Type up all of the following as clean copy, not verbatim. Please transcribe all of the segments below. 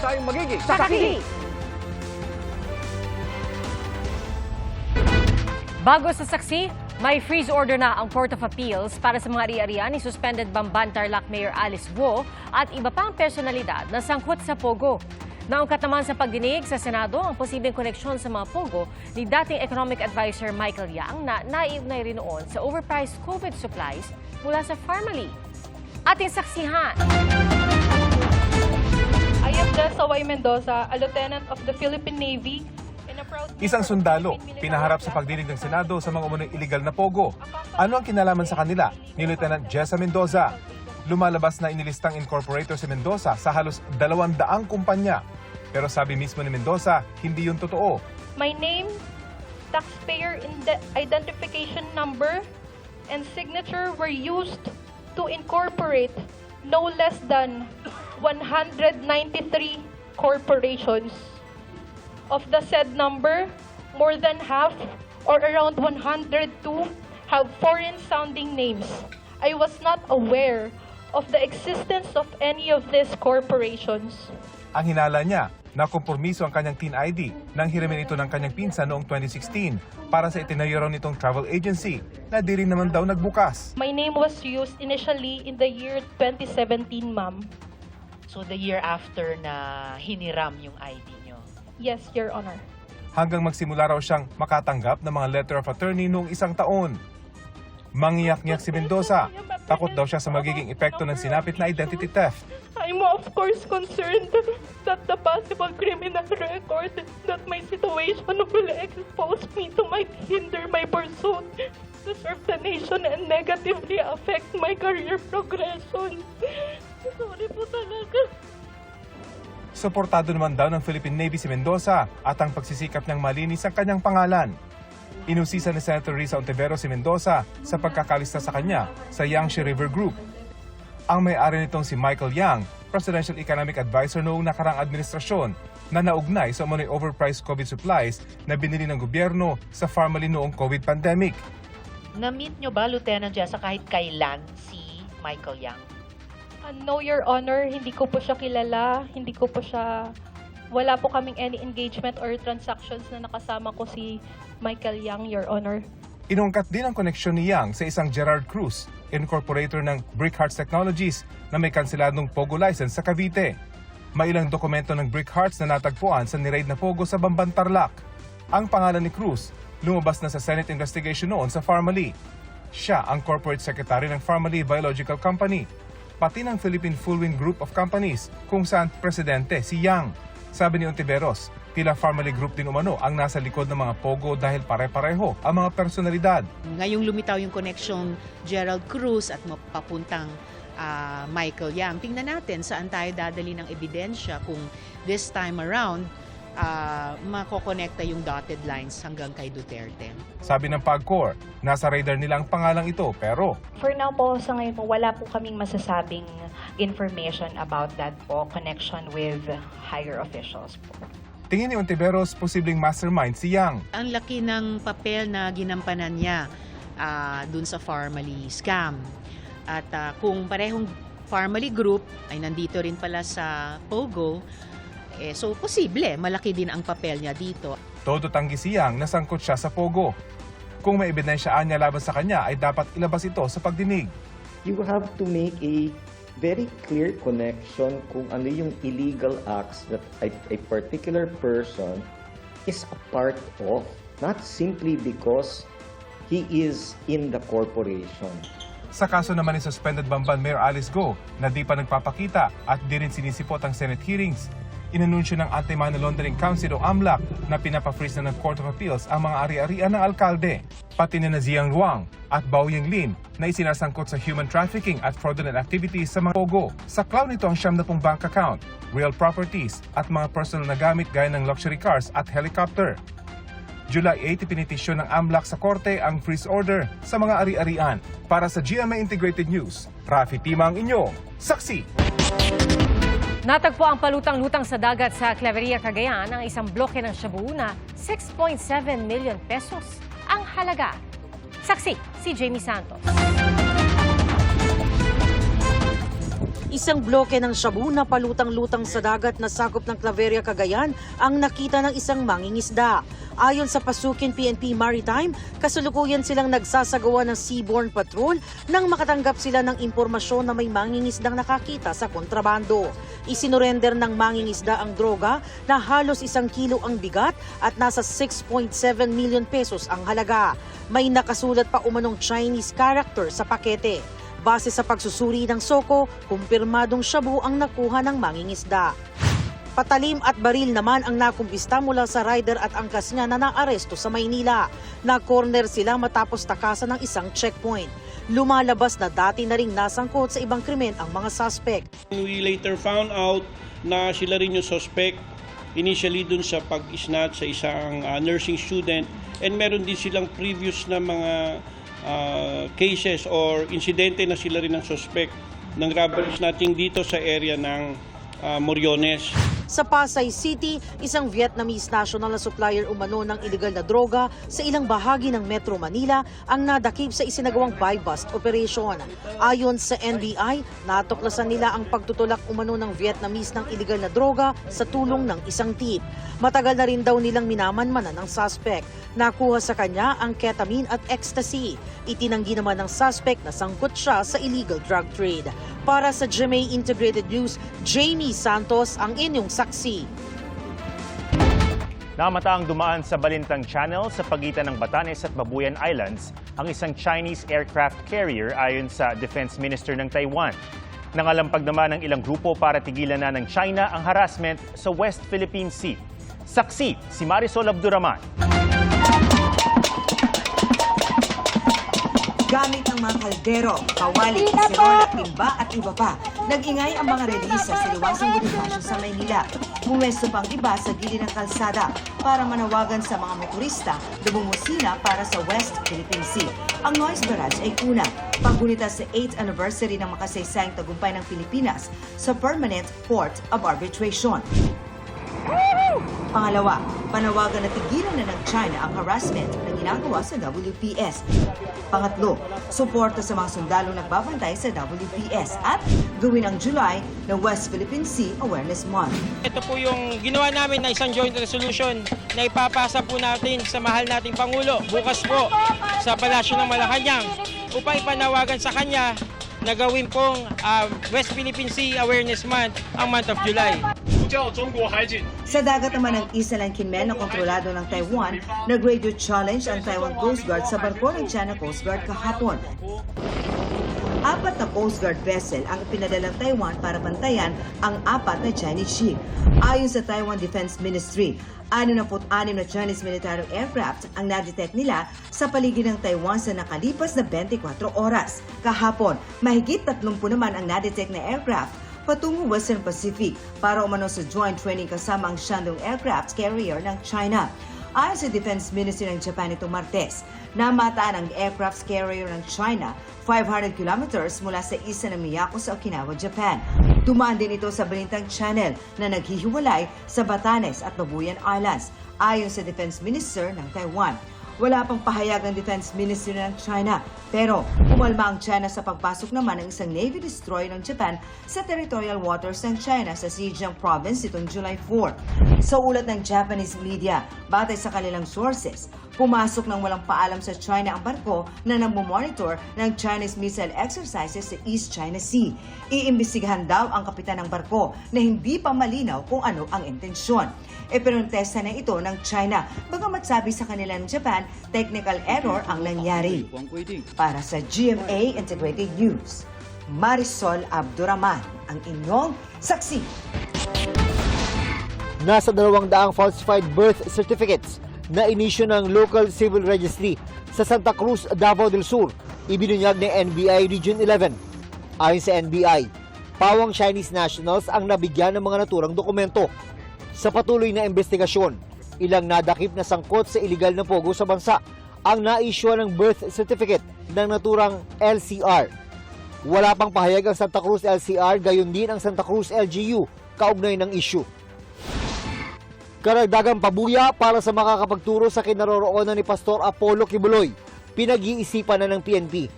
tayong magiging Saksi! Bago sa saksi, may freeze order na ang Court of Appeals para sa mga ari-arian ni suspended Bamban Tarlac Mayor Alice Guo at iba pang personalidad na sangkot sa Pogo. Naungkat naman sa pagdinig sa Senado ang posibleng koneksyon sa mga Pogo ni dating Economic Advisor Michael Yang na naiugnay rin noon sa overpriced COVID supplies mula sa Pharmaly. Ating saksihan. I am Dessa Y. Mendoza, a lieutenant of the Philippine Navy. Isang sundalo, pinaharap sa pagdinig ng Senado sa mga umunong iligal na pogo. Ano ang kinalaman sa kanila ni Lieutenant Jessa Mendoza? Lumalabas na inilistang incorporator si Mendoza sa halos 200 kumpanya. Pero sabi mismo ni Mendoza, hindi yun totoo. My name, taxpayer identification number, and signature were used to incorporate no less than 193 corporations. Of the said number, more than half, or around 102, have foreign-sounding names. I was not aware of the existence of any of these corporations. Ang hinala niya, nakompromiso ang kanyang TIN ID nang hiramin ito ng kanyang pinsan noong 2016 para sa itinayo raw nitong travel agency na di rin naman daw nagbukas. My name was used initially in the year 2017, ma'am. So the year after na hiniram yung ID nyo? Yes, Your Honor. Hanggang magsimula raw siyang makatanggap ng mga letter of attorney noong isang taon. Mangiyak-ngiyak si Mendoza. Takot daw siya sa magiging epekto ng sinapit na identity theft. I'm of course concerned that the possible criminal record that my situation will expose me to might hinder my pursuit to serve the nation and negatively affect my career progression. Sorry po talaga. Suportado naman daw ng Philippine Navy si Mendoza at ang pagsisikap niyang malinis ang kanyang pangalan. Inusisa ni Senator Risa Ontiveros si Mendoza sa pagkakalista sa kanya sa Yangtze River Group. Ang may-ari nitong si Michael Yang, Presidential Economic Advisor noong nakarang administrasyon, na naugnay sa umunoy overpriced COVID supplies na binili ng gobyerno sa Pharmaly noong COVID pandemic. Na-meet nyo ba, Lieutenant Jessa, kahit kailan si Michael Yang? No, Your Honor, hindi ko po siya kilala, wala po kaming any engagement or transactions na nakasama ko si Michael Yang, Your Honor. Inungkat din ang koneksyon ni Yang sa isang Gerard Cruz, incorporator ng Brickhearts Technologies na may kanseladong Pogo license sa Cavite. May ilang dokumento ng Brickhearts na natagpuan sa niraid na Pogo sa Bamban Tarlac. Ang pangalan ni Cruz, lumabas na sa Senate investigation noon sa Pharmaly. Siya ang corporate secretary ng Pharmaly Biological Company, pati ng Philippine Fullwind Group of Companies kung saan presidente si Yang. Sabi ni Ontiveros, tila Pharmaly Group din umano ang nasa likod ng mga Pogo dahil pare-pareho ang mga personalidad. Ngayong lumitaw yung connection Gerald Cruz at papuntang Michael Yang. Tingnan natin saan tayo dadali ng ebidensya kung this time around makokonekta yung dotted lines hanggang kay Duterte. Sabi ng PAGCOR, nasa radar nila ang pangalang ito pero for now po, sa ngayon po, wala po kaming masasabing information about that po, connection with higher officials po. tingin ni Ontiveros posibleng mastermind si Yang. Ang laki ng papel na ginampanan niya dun sa Pharmaly scam. At kung parehong Pharmaly Group ay nandito rin pala sa Pogo, so posible, malaki din ang papel niya dito. Todo tanggi si Yang na sangkot siya sa Pogo. Kung may ebidensyaan niya laban sa kanya ay dapat ilabas ito sa pagdinig. You have to make a very clear connection kung ano yung illegal acts that a particular person is a part of, not simply because he is in the corporation. Sa kaso naman ni suspended Bamban Mayor Alice Guo na di pa nagpapakita at di rin sinisipot ang Senate hearings, inanunsyo ng Anti-Money Laundering Council o AMLAC na pinapa-freeze na ng Court of Appeals ang mga ari-arian ng alkalde, pati ni Ziang Ruang at Bao Yenglin na isinasangkot sa human trafficking at fraudulent activities sa mga Pogo. Sa cloud nito ang 70 bank account, real properties at mga personal na gamit gaya ng luxury cars at helicopter. July 8, pinitisyon ng AMLAC sa korte ang freeze order sa mga ari-arian. Para sa GMA Integrated News, Rafi Tima ang inyong saksi. Natagpo ang palutang-lutang sa dagat sa Claveria, Cagayan ang isang bloke ng shabu na 6.7 million pesos ang halaga. Saksi, si Jamie Santos. Isang bloke ng shabu na palutang-lutang sa dagat na sakop ng Claveria, Cagayan ang nakita ng isang mangingisda. Ayon sa Pasukin PNP Maritime, kasalukuyan silang nagsasagawa ng seaborne patrol nang makatanggap sila ng impormasyon na may mangingisdang nakakita sa kontrabando. Isinorender ng mangingisda ang droga na halos 1 kilo ang bigat at nasa 6.7 million pesos ang halaga. May nakasulat pa umanong Chinese character sa pakete. Base sa pagsusuri ng Soko, kumpirmadong shabu ang nakuha ng mangingisda. Patalim at baril naman ang nakumpista mula sa rider at angkas niya na naaresto sa Maynila. Na-corner sila matapos takasan ng isang checkpoint. Lumalabas na dati na ring nasangkot sa ibang krimen ang mga suspect. We later found out na sila rin yung suspect initially dun sa pag-snatch sa isang nursing student, and meron din silang previous na mga cases or insidente na sila rin ang suspect ng robbery snatching dito sa area ng Moriones. Sa Pasay City, isang Vietnamese national na supplier umano ng iligal na droga sa ilang bahagi ng Metro Manila ang nadakip sa isinagawang buy-bust operation. Ayon sa NBI, natuklasan nila ang pagtutulak umano ng Vietnamese ng iligal na droga sa tulong ng isang tip. Matagal na rin daw nilang minamanmanan ng suspect. Nakuha sa kanya ang ketamine at ecstasy. Itinanggi naman ng suspect na sangkot siya sa illegal drug trade. Para sa GMA Integrated News, Jamie Santos ang inyong saksi. Namataang dumaan sa Balintang Channel sa pagitan ng Batanes at Babuyan Islands ang isang Chinese aircraft carrier ayon sa Defense Minister ng Taiwan. Nangalampag naman ang ilang grupo para tigilan na ng China ang harassment sa West Philippine Sea. Saksi si Marisol Abduraman. Gamit ng mga kaldero, kawali, kaserola, timba at iba pa, nag-ingay ang mga relisa sa liwasang Bonifacio sa Maynila. Pumwesto pang iba sa gilid ng kalsada para manawagan sa mga motorista na bumusina para sa West Philippine Sea. Ang noise barrage ay una, paggunita sa 8th anniversary ng makasaysayang tagumpay ng Pilipinas sa Permanent Port of Arbitration. Pangalawa, panawagan na tigilan na ng China ang harassment na ginagawa sa WPS. Pangatlo, suporta sa mga sundalo nagbabantay sa WPS at gawin ang July na West Philippine Sea Awareness Month. Ito po yung ginawa namin na isang joint resolution na ipapasa po natin sa mahal nating Pangulo bukas po sa Palasyo ng Malacanang upang ipanawagan sa kanya na gawin pong West Philippine Sea Awareness Month ang month of July. Sa dagat naman ng Isla ng Kinmen na kontrolado ng Taiwan, nag-radio challenge ang Taiwan Coast Guard sa barko ng China Coast Guard kahapon. 4 na Coast Guard vessel ang ipinadala ng Taiwan para bantayan ang 4 na Chinese ship. Ayon sa Taiwan Defense Ministry, 66 na Chinese military aircraft ang nadetect nila sa paligid ng Taiwan sa nakalipas na 24 oras. Kahapon, mahigit 30 naman ang nadetect na aircraft patungo Western Pacific para umano sa joint training kasama ang Shandong aircraft carrier ng China. Ayon sa Defense Ministry ng Japan itong Martes, namataan ang aircraft carrier ng China 500 kilometers mula sa isla ng Miyako sa Okinawa, Japan. Dumaan din ito sa Balintang Channel na naghihiwalay sa Batanes at Babuyan Islands, ayon sa Defense Minister ng Taiwan. Wala pang pahayag ang Defense Ministry ng China, pero umalma ang China sa pagpasok naman ng isang Navy destroyer ng Japan sa territorial waters ng China sa Zhejiang Province itong July 4. Sa ulat ng Japanese media, batay sa kanilang sources, pumasok ng walang paalam sa China ang barko na namomonitor ng Chinese missile exercises sa East China Sea. Iimbestigahan daw ang kapitan ng barko na hindi pa malinaw kung ano ang intensyon. Ipinontesta na ito ng China, bagamat sabi sa kanila ng Japan, technical error ang nangyari. Para sa GMA Integrated News, Marisol Abduraman, ang inyong saksi. Nasa 200 falsified birth certificates na inisyu ng Local Civil Registry sa Santa Cruz, Davao del Sur, ibinunyag ng NBI Region 11. Ayon sa NBI, pawang Chinese nationals ang nabigyan ng mga naturang dokumento. Sa patuloy na investigasyon, ilang nadakip na sangkot sa iligal na pogo sa bansa ang na-issue ng birth certificate ng naturang LCR. Wala pang pahayag ang Santa Cruz LCR, gayon din ang Santa Cruz LGU kaugnay ng issue. Karagdagang pabuya para sa makakapagturo sa kinaroroonan ni Pastor Apollo Kibuloy, pinag-iisipan na ng PNP.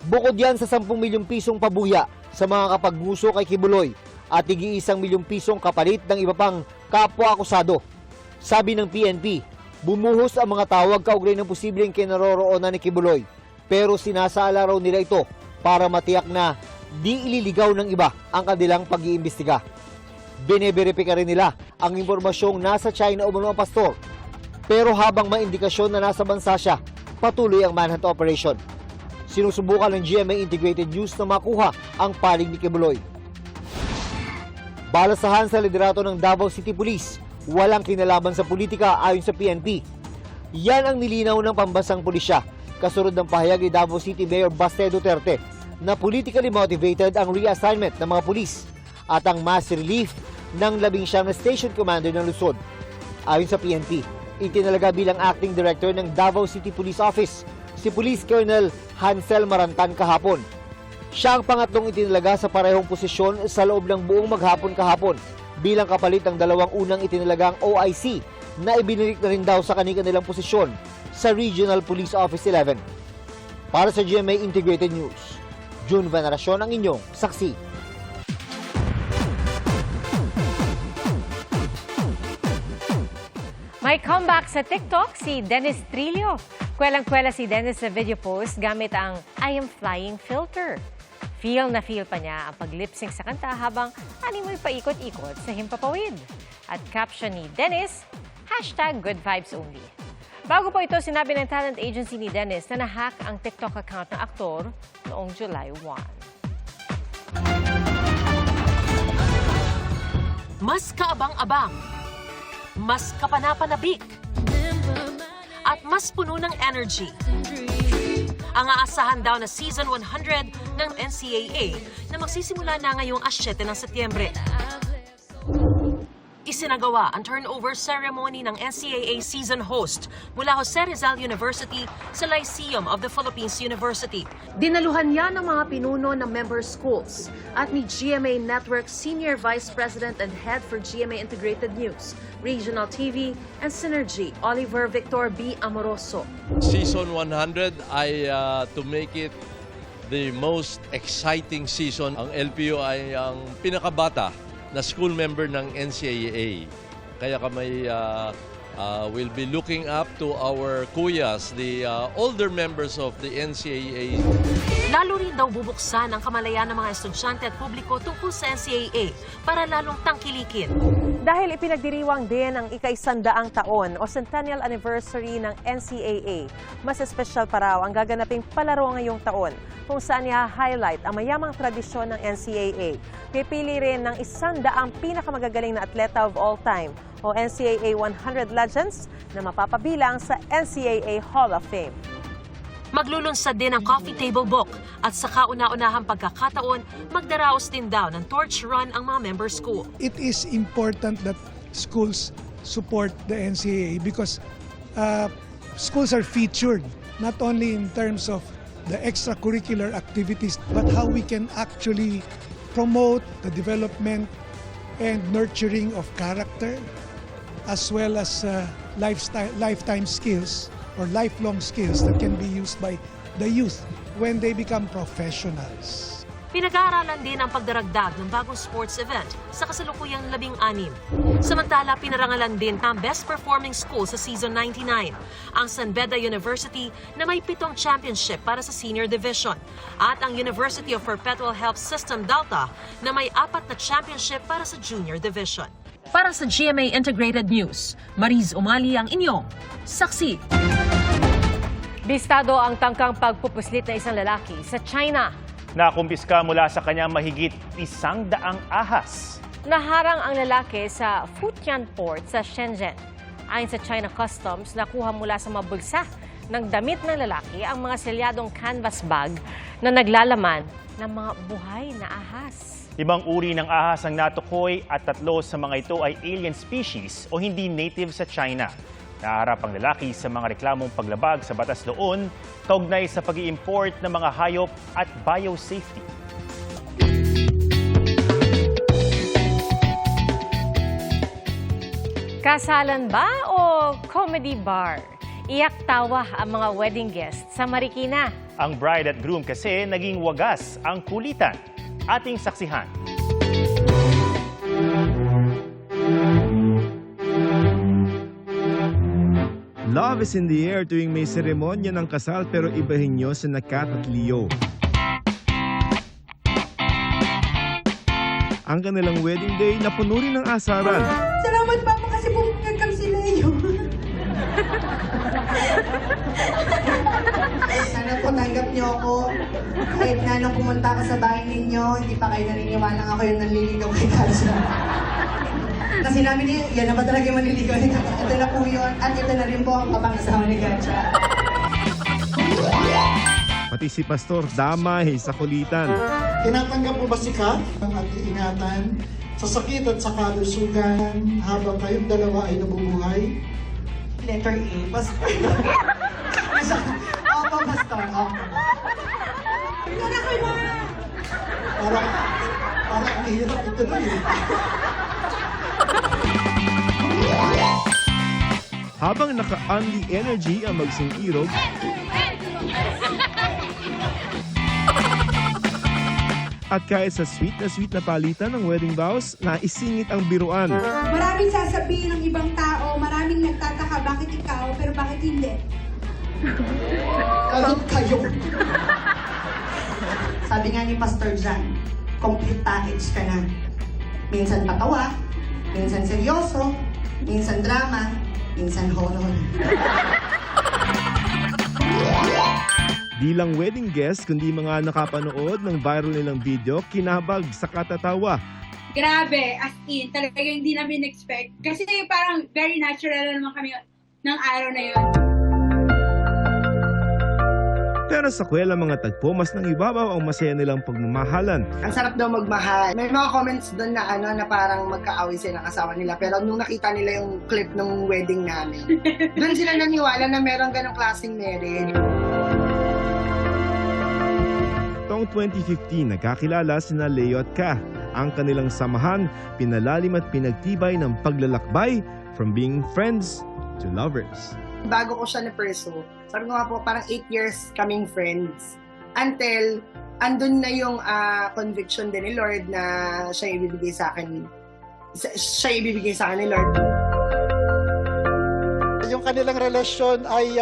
Bukod yan sa 10 milyong pisong pabuya sa mga kapagmuso kay Kibuloy at tig-1 milyong pisong kapalit ng iba pang kapwa-akusado. Sabi ng PNP, bumuhos ang mga tawag kaugnay ng posibleng kinaroroonan ni Kibuloy, pero sinasala raw nila ito para matiyak na di ililigaw ng iba ang kanilang pag-iimbestiga. Bine-verify rin nila ang impormasyong nasa China umano ang pastor. Pero habang may indikasyon na nasa bansa siya, patuloy ang manhunt operation. Sinusubukan ng GMA Integrated News na makuha ang panig ni Kibuloy. Balasahan sa liderato ng Davao City Police, walang kinalaman sa politika ayon sa PNP. Yan ang nilinaw ng pambansang pulisya, kasunod ng pahayag ni Davao City Mayor Baste Duterte na politically motivated ang reassignment ng mga pulis at ang mass relief ng 19 na station commander ng Luzon. Ayon sa PNP, itinalaga bilang acting director ng Davao City Police Office si Police Colonel Hansel Marantan kahapon. Siya ang pangatlong itinalaga sa parehong posisyon sa loob ng buong maghapon kahapon bilang kapalit ng dalawang unang itinalagang OIC na ibinirik na rin daw sa kanilang posisyon sa Regional Police Office 11. Para sa GMA Integrated News, June Veneracion ang inyong saksi. May comeback sa TikTok si Dennis Trillo. Kwelang-kwela si Dennis sa video post gamit ang I am flying filter. Feel na feel pa niya ang pag-lip-sync sa kanta habang animoy paikot-ikot sa himpapawid. At caption ni Dennis, #GoodVibesOnly. Bago po ito, sinabi ng talent agency ni Dennis na nahack ang TikTok account ng aktor noong July 1. Mas kaabang-abang, mas kapanapanabik, at mas puno ng energy. Ang aasahan daw na Season 100 ng NCAA na magsisimula na ngayong 7 ng Setyembre. Isinagawa ang turnover ceremony ng NCAA season host mula Jose Rizal University sa Lyceum of the Philippines University. Dinaluhan niya ng mga pinuno ng member schools at ni GMA Network Senior Vice President and Head for GMA Integrated News, Regional TV, and Synergy, Oliver Victor B. Amoroso. Season 100 ay to make it the most exciting season. Ang LPU ay ang pinakabata na school member ng NCAA. Kaya kami will be looking up to our kuyas, the older members of the NCAA. Lalo rin daw bubuksan ang kamalayan ng mga estudyante at publiko tungkol sa NCAA para lalong tangkilikin. Dahil ipinagdiriwang din ang ika-100 taon o centennial anniversary ng NCAA, mas espesyal pa raw ang gaganaping palaro ngayong taon kung saan i-highlight ang mayamang tradisyon ng NCAA. Pipili rin ng 100 pinakamagagaling na atleta of all time o NCAA 100 Legends na mapapabilang sa NCAA Hall of Fame. Maglulunsad din ang coffee table book at sa kauna-unahang pagkakataon, magdaraos din daw ng torch run ang mga member school. It is important that schools support the NCAA because schools are featured not only in terms of the extracurricular activities but how we can actually promote the development and nurturing of character as well as lifetime skills or lifelong skills that can be used by the youth when they become professionals. Pinag-aaralan din ang pagdaragdag ng bagong sports event sa kasalukuyang 16. Samantala, pinarangalan din ang best performing school sa season 99, ang San Beda University na may 7 championship para sa senior division, at ang University of Perpetual Health System Delta na may 4 na championship para sa junior division. Para sa GMA Integrated News, Mariz Umali ang inyong saksi. Bistado ang tangkang pagpupuslit na isang lalaki sa China. Nakumpiska mula sa kanya mahigit 100 ahas. Naharang ang lalaki sa Futian Port sa Shenzhen. Ayon sa China Customs, nakuha mula sa mga bulsa ng damit ng lalaki ang mga selyadong canvas bag na naglalaman ng mga buhay na ahas. 5 uri ng ahas ang natukoy at 3 sa mga ito ay alien species o hindi native sa China. Naharap ang lalaki sa mga reklamong paglabag sa batas noon kaugnay sa pag-i-import ng mga hayop at biosafety. Kasalan ba o comedy bar? Iyak tawa ang mga wedding guests sa Marikina. Ang bride at groom kasi naging wagas ang kulitan. ating saksihan. Love is in the air tuwing may seremonya ng kasal pero ibahin nyo sa Kat at Leo. Ang kanilang wedding day na puno rin ng asaran. Salamat, Papa, kasi pumunod kami sila iyo. Sana po tanggap niyo ako. Kahit na nung pumunta ako sa bahay ninyo, hindi pa kayo naniniwala ako yung nanliligaw kay Katja. Kasi namin niya, yan na ba talaga yung manliligaw ni Katja? Ito na po yun. At ito na rin po ang kapangasawa ni Katja. Pati si Pastor damay sa kulitan. Tinatanggap mo ba si Kat at iingatan sa sakit at sa kalusugan habang kayong dalawa ay nabubuhay? Letter A, Pastor. Opo, Pastor. Opo. Parang ang hirap ito na eh. Habang naka-only energy ang magsing irog, at kahit sa sweet na palitan ng wedding vows, naisingit ang biruan. Maraming sasabihin ng ibang tao, maraming nagtataka bakit ikaw, pero bakit hindi? Kahit kayo. Sabi nga ni Pastor John, complete package ka na. Minsan patawa, minsan seryoso, minsan drama, minsan horror. Di lang wedding guests, kundi mga nakapanood ng viral nilang video, kinabag sa katatawa. Grabe, as in, talaga hindi namin expect. Kasi parang very natural naman kami ng araw na yun. Pero sa kwela mga tagpo, mas nang ibabaw ang masaya nilang pagmamahalan. Ang sarap daw magmahal. May mga comments doon na na parang magkaaway sila ng asawa nila. Pero nung nakita nila yung clip ng wedding namin, doon sila naniwala na meron ganong klaseng marriage. Taong 2015, nagkakilala sina Leo at Ka. Ang kanilang samahan, pinalalim at pinagtibay ng paglalakbay from being friends to lovers. Bago ko siya na-pursue, sabi ko nga po, parang 8 years kaming friends. Until, andun na yung conviction din ni Lord na siya ibibigay sa akin. Siya ibibigay sa akin ni Lord. Yung kanilang relasyon ay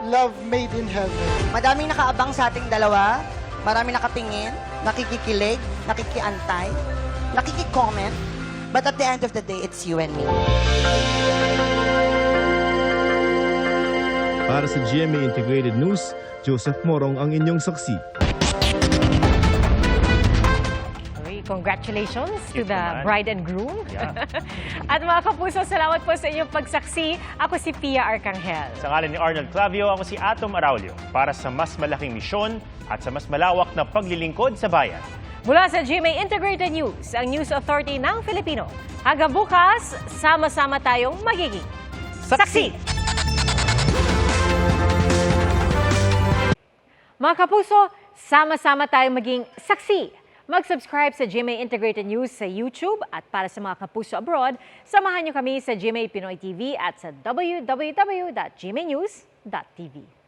love made in heaven. Madaming nakaabang sa ating dalawa. Maraming nakatingin, nakikikilig, nakikiantay, nakikicomment. But at the end of the day, it's you and me. Para sa GMA Integrated News, Joseph Morong ang inyong saksi. Okay, congratulations to Cute the naman. bride and groom. Yeah. At mga kapuso, salamat po sa inyong pagsaksi. Ako si Pia Arcangel. Sa ngalan ni Arnold Clavio, ako si Atom Araulio para sa mas malaking misyon at sa mas malawak na paglilingkod sa bayan. Mula sa GMA Integrated News, ang News Authority ng Filipino. Hanggang bukas, sama-sama tayong magiging saksi! Mga kapuso, sama-sama tayong maging saksi. Mag-subscribe sa GMA Integrated News sa YouTube at para sa mga kapuso abroad, samahan niyo kami sa GMA Pinoy TV at sa www.gmanews.tv.